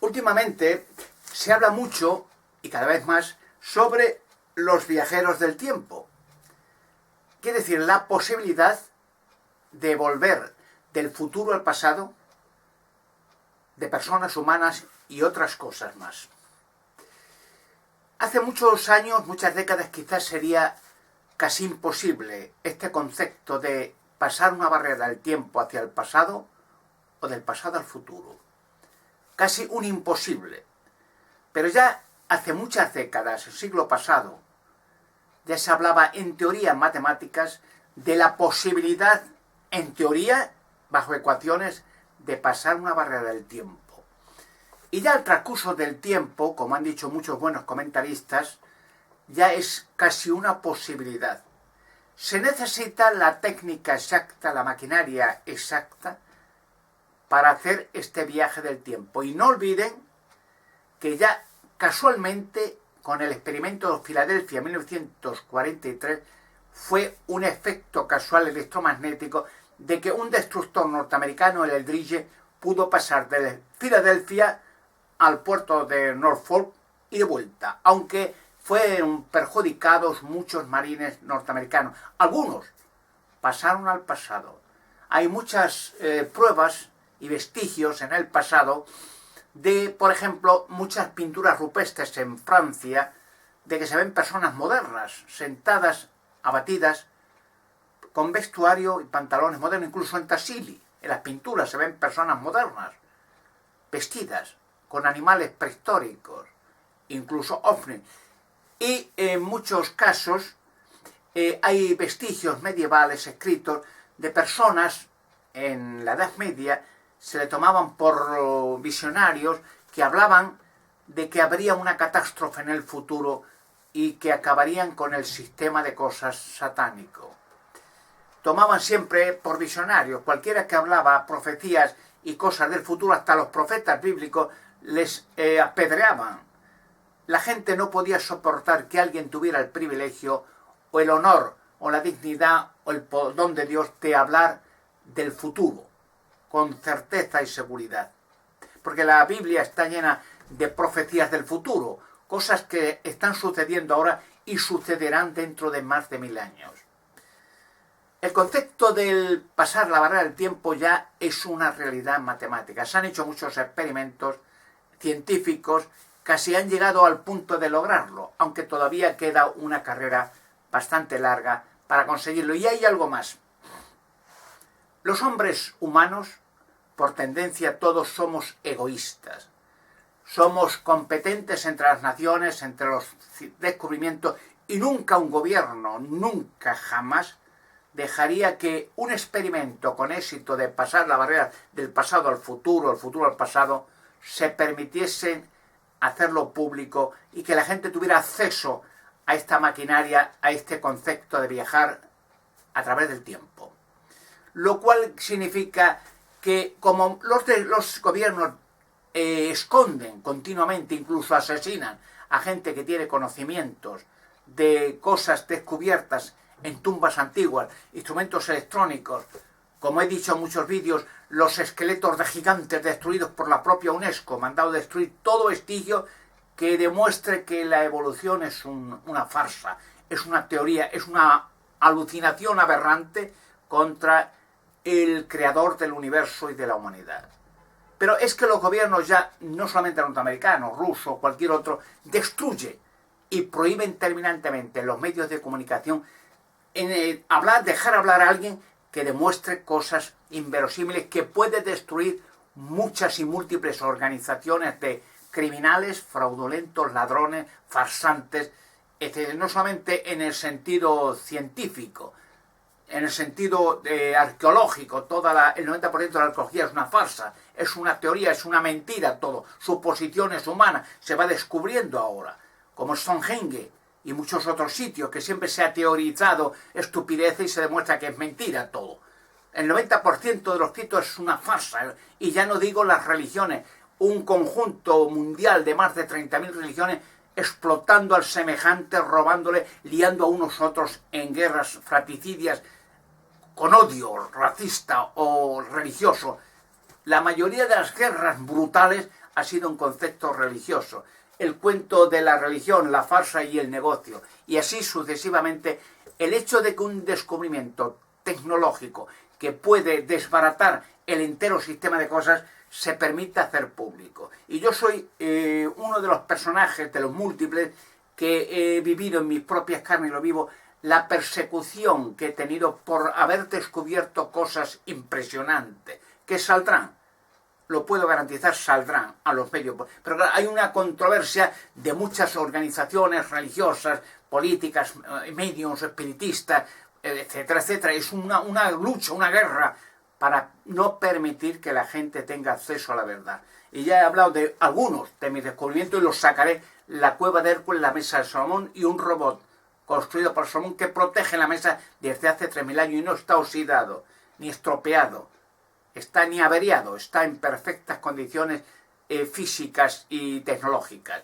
Últimamente se habla mucho, y cada vez más, sobre los viajeros del tiempo. Quiere decir, la posibilidad de volver del futuro al pasado, de personas humanas y otras cosas más. Hace muchos años, muchas décadas, quizás sería casi imposible este concepto de pasar una barrera del tiempo hacia el pasado o del pasado al futuro. Casi un imposible. Pero ya hace muchas décadas, el siglo pasado, ya se hablaba en teoría en matemáticas de la posibilidad, en teoría, bajo ecuaciones, de pasar una barrera del tiempo. Y ya el transcurso del tiempo, como han dicho muchos buenos comentaristas, ya es casi una posibilidad. Se necesita la técnica exacta, la maquinaria exacta, para hacer este viaje del tiempo. Y no olviden que ya casualmente, con el experimento de Filadelfia en 1943, fue un efecto casual electromagnético de que un destructor norteamericano, el Eldridge, pudo pasar de Filadelfia al puerto de Norfolk y de vuelta, aunque fueron perjudicados muchos marines norteamericanos. Algunos pasaron al pasado. Hay muchas pruebas y vestigios en el pasado de, por ejemplo, muchas pinturas rupestres en Francia, de que se ven personas modernas, sentadas, abatidas, con vestuario y pantalones modernos, incluso en Tassili. En las pinturas se ven personas modernas, vestidas, con animales prehistóricos, incluso ovnis. Y en muchos casos hay vestigios medievales escritos de personas en la Edad Media, se le tomaban por visionarios que hablaban de que habría una catástrofe en el futuro y que acabarían con el sistema de cosas satánico. Tomaban siempre por visionarios, cualquiera que hablaba profecías y cosas del futuro, hasta los profetas bíblicos les apedreaban. La gente no podía soportar que alguien tuviera el privilegio o el honor o la dignidad o el don de Dios de hablar del futuro con certeza y seguridad. Porque la Biblia está llena de profecías del futuro, cosas que están sucediendo ahora y sucederán dentro de más de 1000 años. El concepto del pasar la barrera del tiempo ya es una realidad matemática. Se han hecho muchos experimentos científicos, casi han llegado al punto de lograrlo, aunque todavía queda una carrera bastante larga para conseguirlo. Y hay algo más. Los hombres humanos, por tendencia, todos somos egoístas. Somos competentes entre las naciones, entre los descubrimientos, y nunca un gobierno, nunca jamás, dejaría que un experimento con éxito de pasar la barrera del pasado al futuro, el futuro al pasado, se permitiese hacerlo público y que la gente tuviera acceso a esta maquinaria, a este concepto de viajar a través del tiempo. Lo cual significa que como los gobiernos esconden continuamente, incluso asesinan a gente que tiene conocimientos de cosas descubiertas en tumbas antiguas, instrumentos electrónicos, como he dicho en muchos vídeos, los esqueletos de gigantes destruidos por la propia UNESCO, mandado destruir todo vestigio que demuestre que la evolución es una farsa, es una teoría, es una alucinación aberrante contra el creador del universo y de la humanidad. Pero es que los gobiernos ya, no solamente norteamericanos, rusos, cualquier otro, destruyen y prohíben terminantemente en los medios de comunicación dejar hablar a alguien que demuestre cosas inverosímiles, que puede destruir muchas y múltiples organizaciones de criminales, fraudulentos, ladrones, farsantes, etc. No solamente en el sentido científico, en el sentido arqueológico, el 90% de la arqueología es una farsa, es una teoría, es una mentira todo, suposiciones humanas, se va descubriendo ahora, como Stonehenge y muchos otros sitios que siempre se ha teorizado estupideces y se demuestra que es mentira todo. El 90% de los sitios es una farsa, y ya no digo las religiones, un conjunto mundial de más de 30.000 religiones explotando al semejante, robándole, liando a unos otros en guerras fratricidas con odio racista o religioso. la mayoría de las guerras brutales ha sido un concepto religioso. El cuento de la religión, la farsa y el negocio. Y así sucesivamente, el hecho de que un descubrimiento tecnológico que puede desbaratar el entero sistema de cosas se permite hacer público. Y yo soy uno de los personajes, de los múltiples, que he vivido en mis propias carnes y lo vivo, la persecución que he tenido por haber descubierto cosas impresionantes, que saldrán, lo puedo garantizar, saldrán a los medios. Pero claro, hay una controversia de muchas organizaciones religiosas, políticas, medios, espiritistas, etcétera, etcétera. Es una lucha, una guerra para no permitir que la gente tenga acceso a la verdad. Y ya he hablado de algunos de mis descubrimientos y los sacaré: la cueva de Hércules, la mesa de Salomón y un robot construido por Salomón que protege la mesa desde hace 3000 años y no está oxidado, ni estropeado, está ni averiado, está en perfectas condiciones físicas y tecnológicas.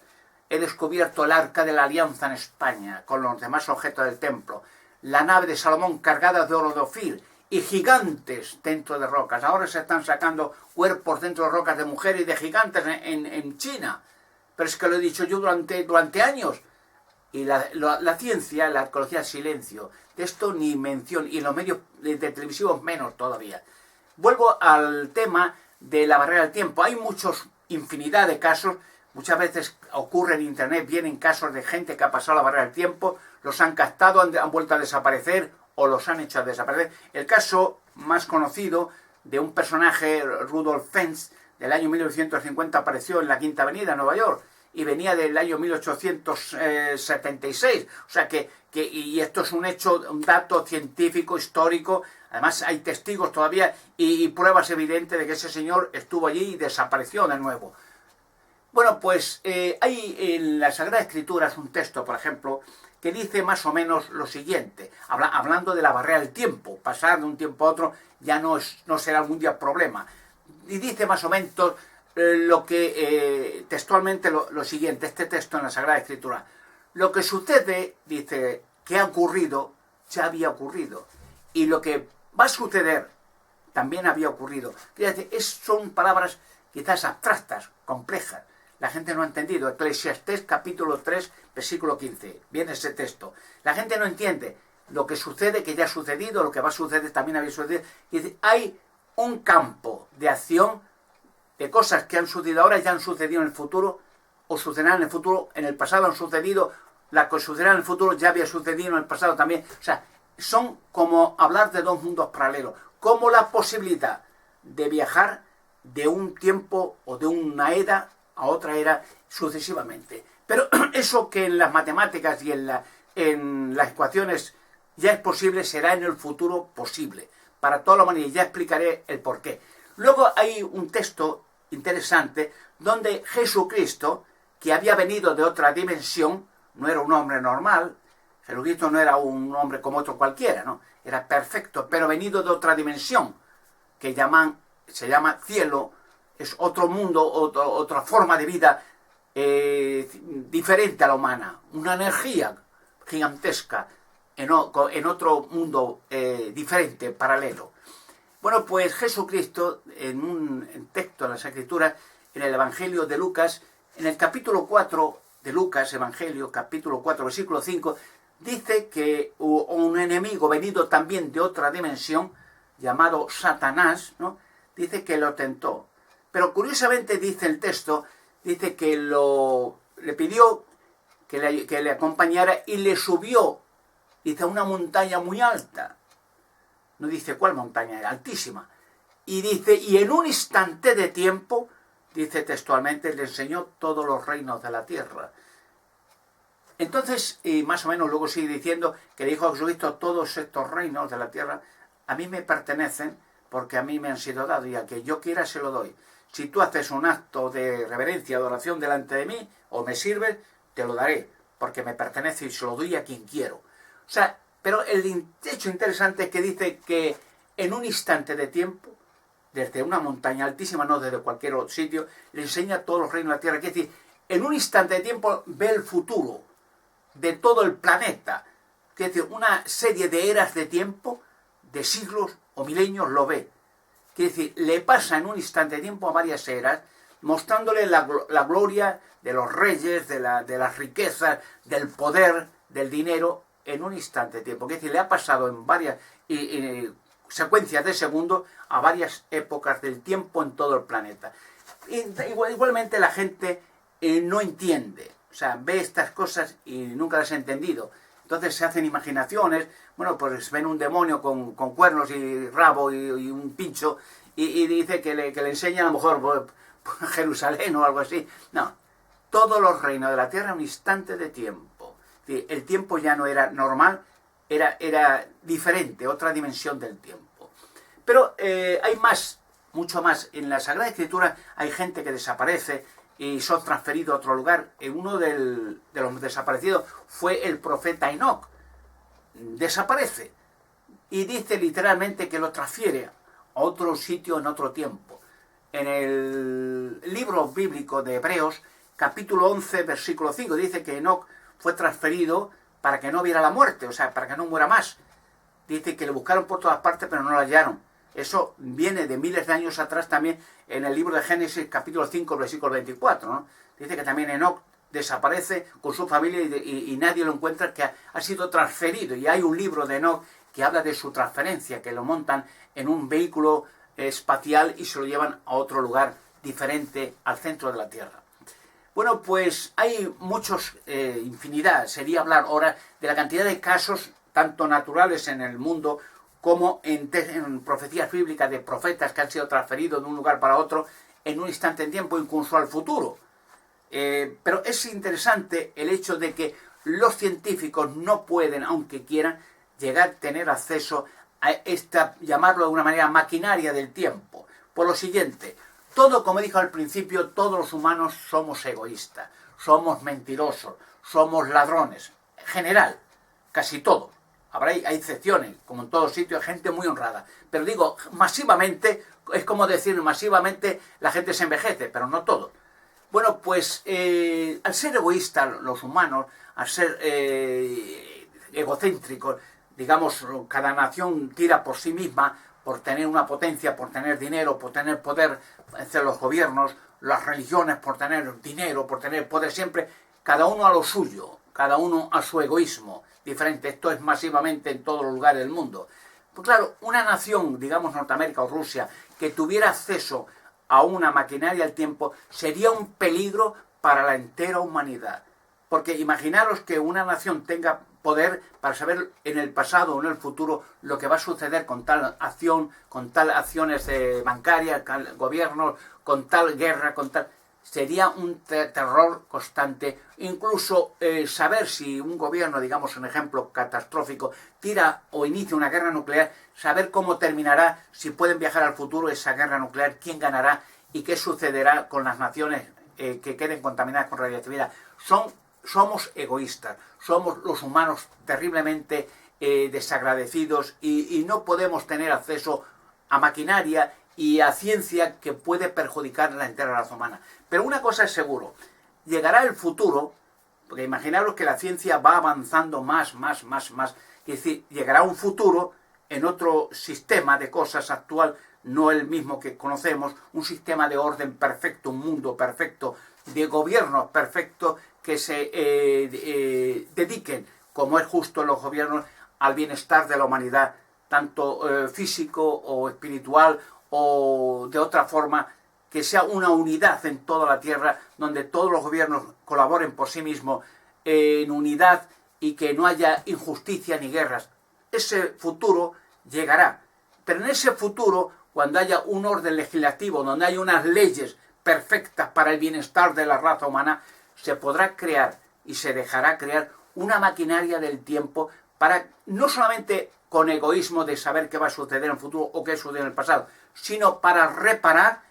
He descubierto el arca de la alianza en España con los demás objetos del templo, la nave de Salomón cargada de oro de Ofir y gigantes dentro de rocas. Ahora se están sacando cuerpos dentro de rocas de mujeres y de gigantes en China. Pero es que lo he dicho yo durante años. Y la ciencia, la arqueología, silencio. De esto ni mención. Y en los medios de televisivos menos todavía. Vuelvo al tema de la barrera del tiempo. Hay infinidad de casos. Muchas veces ocurre en internet, vienen casos de gente que ha pasado la barrera del tiempo, los han captado, han vuelto a desaparecer o los han hecho desaparecer. El caso más conocido de un personaje, Rudolf Fentz, del año 1950, apareció en la Quinta Avenida, en Nueva York, y venía del año 1876. O sea y esto es un hecho, un dato científico, histórico. Además hay testigos todavía y pruebas evidentes de que ese señor estuvo allí y desapareció de nuevo. Bueno, pues hay en la Sagrada Escritura un texto, por ejemplo, que dice más o menos lo siguiente, hablando de la barrera del tiempo. Pasar de un tiempo a otro ya no será algún día problema. Y dice más o menos textualmente lo siguiente, este texto en la Sagrada Escritura. Lo que sucede, dice, que ha ocurrido, ya había ocurrido. Y lo que va a suceder también había ocurrido. Fíjate, son palabras quizás abstractas, complejas. La gente no ha entendido. Eclesiastés capítulo 3, versículo 15. Viene ese texto. La gente no entiende lo que sucede, que ya ha sucedido, lo que va a suceder también había sucedido. Y dice, hay un campo de acción de cosas que han sucedido ahora, ya han sucedido en el futuro, o sucederán en el futuro, en el pasado han sucedido, la que sucederá en el futuro ya había sucedido en el pasado también. O sea, son como hablar de dos mundos paralelos. Como la posibilidad de viajar de un tiempo o de una era a otra era sucesivamente. Pero eso que en las matemáticas y en las ecuaciones ya es posible, será en el futuro posible. Para toda la humanidad, ya explicaré el porqué. Luego hay un texto interesante donde Jesucristo, que había venido de otra dimensión, no era un hombre normal, Jesucristo no era un hombre como otro cualquiera, ¿no? Era perfecto, pero venido de otra dimensión, que se llama cielo, es otro mundo, otra forma de vida diferente a la humana, una energía gigantesca en otro mundo diferente, paralelo. Bueno, pues Jesucristo, en un texto de las Escrituras, en el Evangelio de Lucas, en el capítulo 4 de Lucas, Evangelio, capítulo 4, versículo 5, dice que un enemigo venido también de otra dimensión, llamado Satanás, ¿no? Dice que lo tentó. Pero curiosamente dice el texto, dice que le pidió que le acompañara y le subió, dice, a una montaña muy alta. No dice cuál montaña era, altísima. Y dice, y en un instante de tiempo, dice textualmente, le enseñó todos los reinos de la tierra. Entonces, y más o menos luego sigue diciendo que le dijo a Jesucristo, todos estos reinos de la tierra a mí me pertenecen porque a mí me han sido dados y a que yo quiera se lo doy. Si tú haces un acto de reverencia, de adoración delante de mí o me sirves, te lo daré porque me pertenece y se lo doy a quien quiero. O sea, pero el hecho interesante es que dice que en un instante de tiempo, desde una montaña altísima, no desde cualquier otro sitio, le enseña todos los reinos de la tierra. Es decir, en un instante de tiempo ve el futuro de todo el planeta. Es decir, una serie de eras de tiempo, de siglos o milenios lo ve. Quiere decir, le pasa en un instante de tiempo a varias eras, mostrándole la gloria de los reyes, de las riquezas, del poder, del dinero, en un instante de tiempo. Quiere decir, le ha pasado en varias secuencias de segundos a varias épocas del tiempo en todo el planeta. Igualmente la gente no entiende, o sea, ve estas cosas y nunca las ha entendido. Entonces se hacen imaginaciones, bueno, pues ven un demonio con cuernos y rabo y un pincho y dice que le enseña a lo mejor por Jerusalén o algo así. No, todos los reinos de la tierra un instante de tiempo. El tiempo ya no era normal, era diferente, otra dimensión del tiempo. Pero hay más, mucho más. En la Sagrada Escritura hay gente que desaparece y son transferidos a otro lugar. Uno de los desaparecidos fue el profeta Enoc. Desaparece y dice literalmente que lo transfiere a otro sitio en otro tiempo. En el libro bíblico de Hebreos, capítulo 11, versículo 5, dice que Enoc fue transferido para que no viera la muerte, o sea, para que no muera más. Dice que le buscaron por todas partes, pero no lo hallaron. Eso viene de miles de años atrás también en el libro de Génesis, capítulo 5, versículo 24, ¿no? Dice que también Enoc desaparece con su familia y nadie lo encuentra, que ha sido transferido. Y hay un libro de Enoc que habla de su transferencia, que lo montan en un vehículo espacial y se lo llevan a otro lugar diferente al centro de la Tierra. Bueno, pues hay muchos, infinidad. Sería hablar ahora de la cantidad de casos, tanto naturales en el mundo, como en profecías bíblicas de profetas que han sido transferidos de un lugar para otro en un instante de tiempo, incluso al futuro. Pero es interesante el hecho de que los científicos no pueden, aunque quieran, llegar a tener acceso a esta, llamarlo de una manera, maquinaria del tiempo. Por lo siguiente, todo, como dijo al principio, todos los humanos somos egoístas, somos mentirosos, somos ladrones. En general, casi todos. Hay excepciones, como en todos sitios, hay gente muy honrada. Pero digo, masivamente, es como decir, masivamente la gente se envejece, pero no todos. Bueno, pues al ser egoístas los humanos, al ser egocéntricos, digamos, cada nación tira por sí misma, por tener una potencia, por tener dinero, por tener poder, entre los gobiernos, las religiones, por tener dinero, por tener poder siempre, cada uno a lo suyo, cada uno a su egoísmo diferente. Esto es masivamente en todos los lugares del mundo. Pues claro, una nación, digamos Norteamérica o Rusia, que tuviera acceso a una maquinaria del tiempo, sería un peligro para la entera humanidad. Porque imaginaros que una nación tenga poder para saber en el pasado o en el futuro lo que va a suceder con tal acción, con tal acciones bancarias, gobiernos, con tal guerra, con tal... Sería un terror constante. Incluso saber si un gobierno, digamos un ejemplo catastrófico, tira o inicia una guerra nuclear, saber cómo terminará, si pueden viajar al futuro esa guerra nuclear, quién ganará y qué sucederá con las naciones que queden contaminadas con radioactividad. Somos egoístas, somos los humanos terriblemente desagradecidos y no podemos tener acceso a maquinaria y a ciencia que puede perjudicar la entera raza humana. Pero una cosa es seguro, llegará el futuro, porque imaginaros que la ciencia va avanzando más, es decir, llegará un futuro en otro sistema de cosas actual, no el mismo que conocemos, un sistema de orden perfecto, un mundo perfecto, de gobierno perfecto, que se dediquen, como es justo en los gobiernos, al bienestar de la humanidad, tanto físico o espiritual o de otra forma, que sea una unidad en toda la tierra, donde todos los gobiernos colaboren por sí mismos en unidad y que no haya injusticia ni guerras. Ese futuro llegará, pero en ese futuro, cuando haya un orden legislativo, donde haya unas leyes perfectas para el bienestar de la raza humana, se podrá crear y se dejará crear una maquinaria del tiempo para, no solamente con egoísmo de saber qué va a suceder en el futuro o qué sucedió en el pasado, sino para reparar,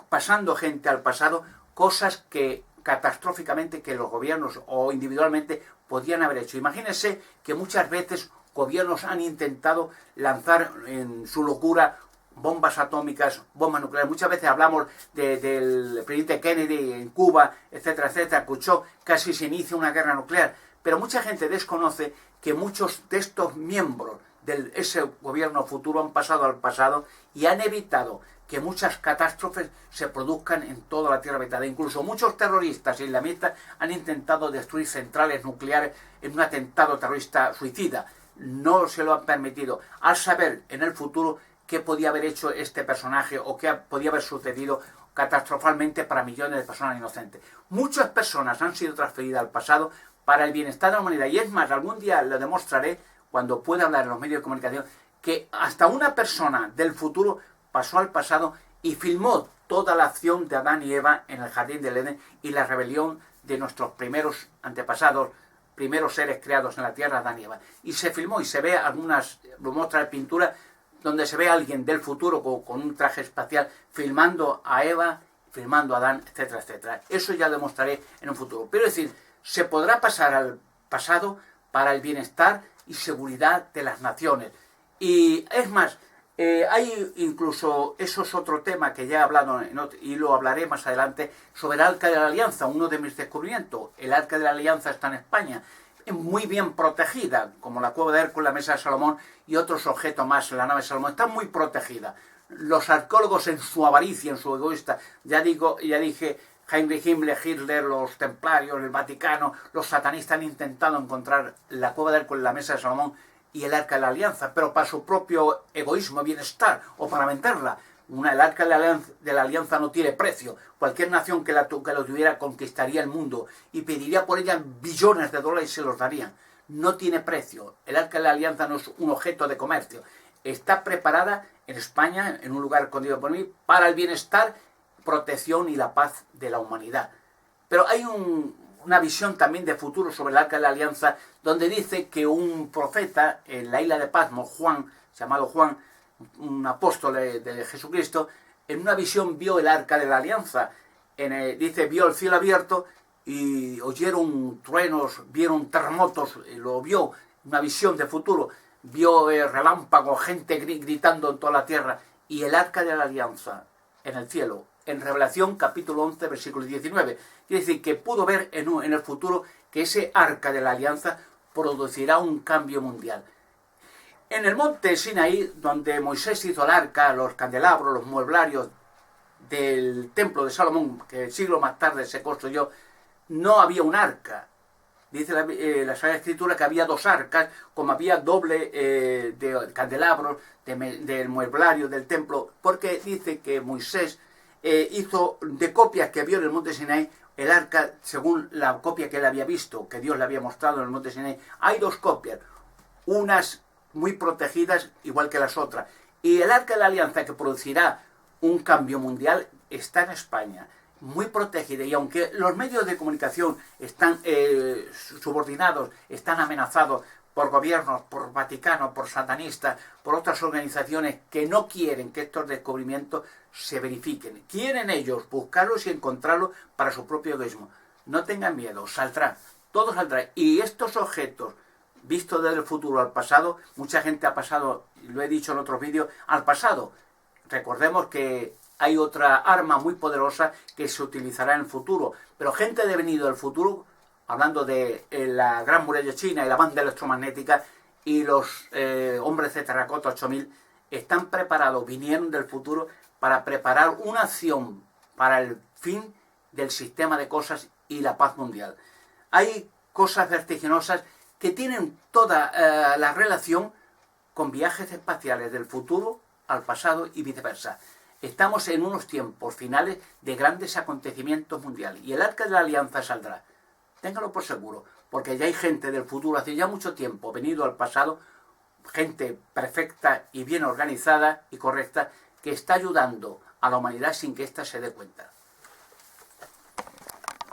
pasando gente al pasado, cosas que catastróficamente que los gobiernos o individualmente podían haber hecho. Imagínense que muchas veces gobiernos han intentado lanzar en su locura bombas atómicas, bombas nucleares. Muchas veces hablamos del presidente Kennedy en Cuba, etcétera, etcétera. Escuchó, casi se inicia una guerra nuclear. Pero mucha gente desconoce que muchos de estos miembros de ese gobierno futuro han pasado al pasado y han evitado que muchas catástrofes se produzcan en toda la Tierra habitada. Incluso muchos terroristas islamistas han intentado destruir centrales nucleares en un atentado terrorista suicida. No se lo han permitido. Al saber en el futuro qué podía haber hecho este personaje o qué podía haber sucedido catastrofalmente para millones de personas inocentes. Muchas personas han sido transferidas al pasado para el bienestar de la humanidad. Y es más, algún día lo demostraré cuando pueda hablar en los medios de comunicación, que hasta una persona del futuro pasó al pasado y filmó toda la acción de Adán y Eva en el jardín del Edén y la rebelión de nuestros primeros antepasados, primeros seres creados en la tierra, Adán y Eva. Y se filmó y se ve algunas, lo muestra en pintura, donde se ve a alguien del futuro con un traje espacial filmando a Eva, filmando a Adán, etcétera, etcétera. Eso ya lo demostraré en un futuro. Pero es decir, se podrá pasar al pasado para el bienestar y seguridad de las naciones. Y es más, hay incluso, eso es otro tema que ya he hablado y lo hablaré más adelante, sobre el Arca de la Alianza, uno de mis descubrimientos. El Arca de la Alianza está en España, muy bien protegida, como la Cueva de Hércules, la Mesa de Salomón y otros objetos más en la nave de Salomón, está muy protegida. Los arqueólogos en su avaricia, en su egoísta, ya dije, Heinrich Himmler, Hitler, los templarios, el Vaticano, los satanistas han intentado encontrar la Cueva de Hércules, la Mesa de Salomón y el Arca de la Alianza, pero para su propio egoísmo, bienestar, o para venderla. El Arca de la Alianza no tiene precio. Cualquier nación que lo tuviera conquistaría el mundo y pediría por ella billones de dólares y se los darían. No tiene precio. El Arca de la Alianza no es un objeto de comercio. Está preparada en España, en un lugar escondido por mí, para el bienestar, protección y la paz de la humanidad. Pero hay una visión también de futuro sobre el Arca de la Alianza, donde dice que un profeta en la isla de Patmos, Juan, llamado Juan, un apóstol de Jesucristo, en una visión vio el Arca de la Alianza. Dice, vio el cielo abierto y oyeron truenos, vieron terremotos, lo vio, una visión de futuro. Vio relámpagos, gente gritando en toda la tierra, y el Arca de la Alianza en el cielo, en Revelación capítulo 11, versículo 19. Quiere decir que pudo ver en el futuro que ese Arca de la Alianza producirá un cambio mundial. En el monte Sinaí, donde Moisés hizo el arca, los candelabros, los mueblarios del templo de Salomón, que siglos más tarde se construyó, no había un arca. Dice la Sagrada Escritura que había dos arcas, como había doble de candelabros, del mueblario del templo, porque dice que Moisés hizo de copias que vio en el monte Sinaí, el arca, según la copia que él había visto, que Dios le había mostrado en el monte Sinaí. Hay dos copias, unas muy protegidas, igual que las otras. Y el Arca de la Alianza, que producirá un cambio mundial, está en España, muy protegida. Y aunque los medios de comunicación están subordinados, están amenazados por gobiernos, por Vaticano, por satanistas, por otras organizaciones que no quieren que estos descubrimientos se verifiquen. Quieren ellos buscarlos y encontrarlos para su propio egoísmo. No tengan miedo, saldrá, todo saldrá. Y estos objetos, visto desde el futuro al pasado, mucha gente ha pasado, lo he dicho en otros vídeos, al pasado. Recordemos que hay otra arma muy poderosa que se utilizará en el futuro, pero gente de venido del futuro, hablando de la Gran Muralla China y la banda electromagnética y los hombres de terracota 8000, están preparados, vinieron del futuro para preparar una acción para el fin del sistema de cosas y la paz mundial. Hay cosas vertiginosas que tienen toda la relación con viajes espaciales del futuro al pasado y viceversa. Estamos en unos tiempos finales de grandes acontecimientos mundiales y el Arca de la Alianza saldrá. Téngalo por seguro, porque ya hay gente del futuro, hace ya mucho tiempo, venido al pasado, gente perfecta y bien organizada y correcta, que está ayudando a la humanidad sin que ésta se dé cuenta.